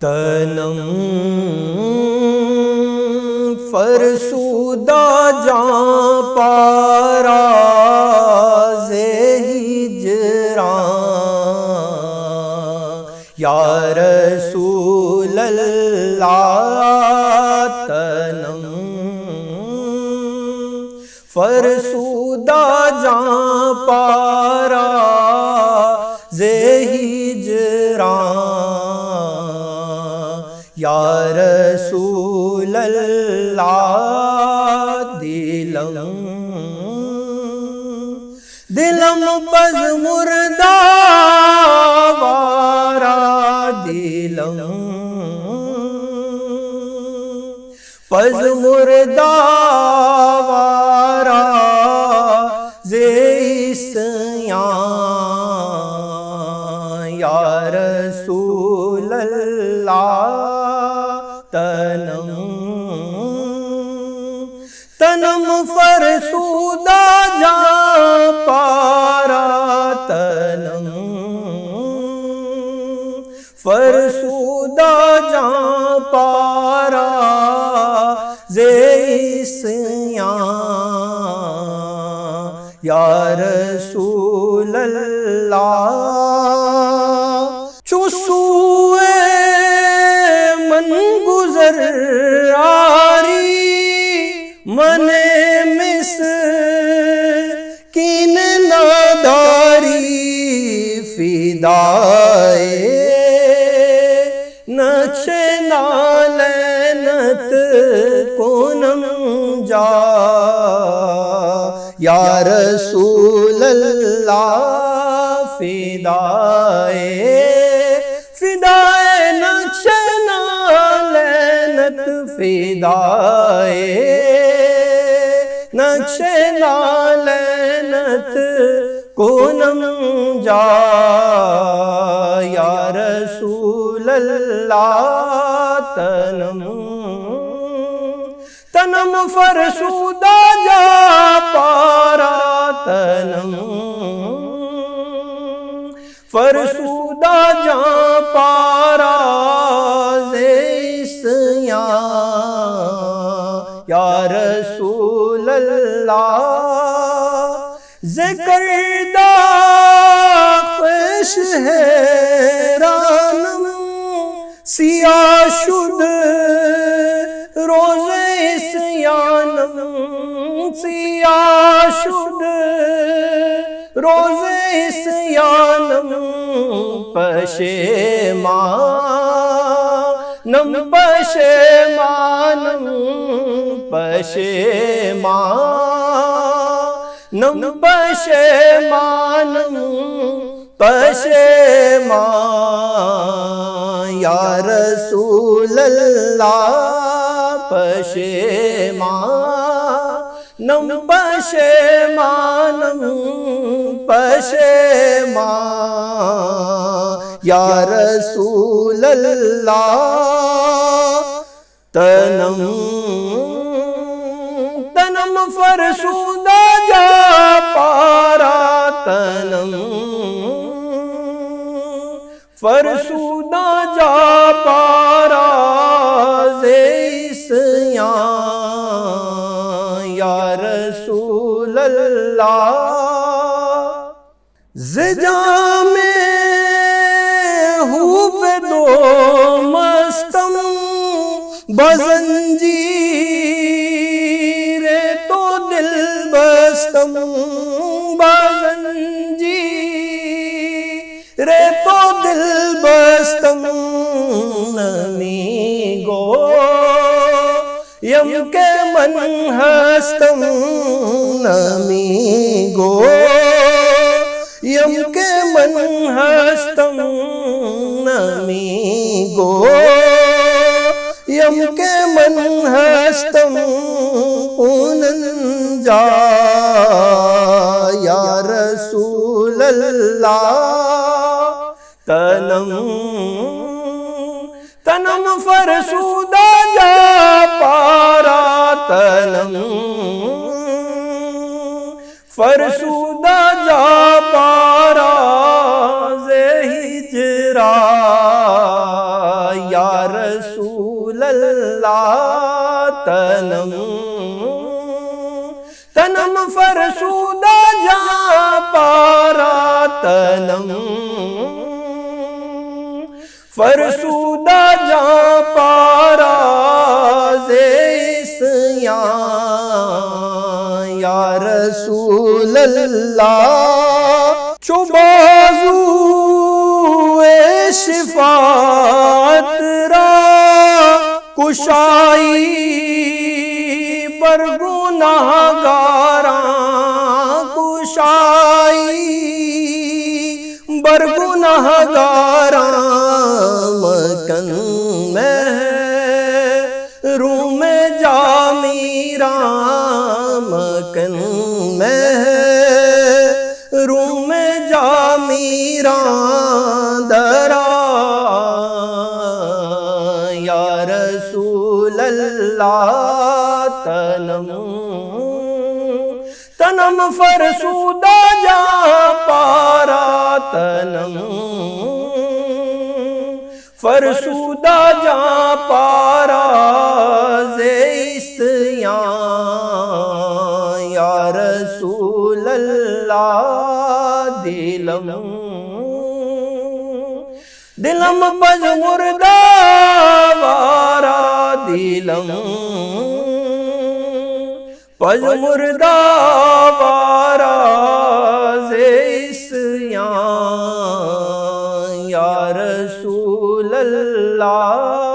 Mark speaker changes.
Speaker 1: تنم فرسودہ جاں پارا ہجران یا رسول اللہ تنم فرسودہ جاں پارا ہجران یا رسول اللہ دلم پز مردہ وارا دلم پز مردہ وارا زیسیاں یا رسول اللہ تنم فرسودہ جاں پارا تنم فرسودہ جاں پارا زیسیاں یا رسول اللہ چوسوئے من گزر آری من مسکین ناداری فدائے نقش نالینت کنم جا یا رسول اللہ فدائے نقش نالینت فدائے نقش نالینت کنم جا یا رسول اللہ تنم فرسودہ جا پارا تنم فرسودہ جا پارا زیسیاں یا رسول اللہ ذکر خوش حیرانم سیاہ شد روز اسیانم سیاہ شد روز اسیانم پشیمانم پشیمانم پشیمانم پشیمانم پشیمان یا رسول اللہ پشیمانم پشیمانم پشیمان یا رسول اللہ تنم فرسودہ جا پارا تنم فرسودہ جا پارا زیسیاں یا رسول اللہ زجام خوب دو مستم بزنجیر تو دل بستم بزنجیر تو دل بستم نمی گو یم کے من ہستم نمی گو یم کے من ہستم نمی گو یم کے من ہستم اونن جا یا رسول اللہ تنم فرسودہ جا پارا تنم فرسودہ جا پارا یا رسول اللہ تنم تنم فرسودہ جاں پارا تنم فرسودہ جاں پارا زیسیاں یا رسول اللہ چو بازو شفاعت را کشائی بر گناہگاراں کشائی بر گناہگاراں مکن محروم جا میراں مکن محروم جا میراں درا یا رسول اللہ تنم تنم فرسودہ جا پارا تنم فرسودہ جا پارا زیسیاں یا رسول اللہ دلم دلم پج مردہ وارا دلم پج مردہ وارا زیسیاں یا رسول اللہ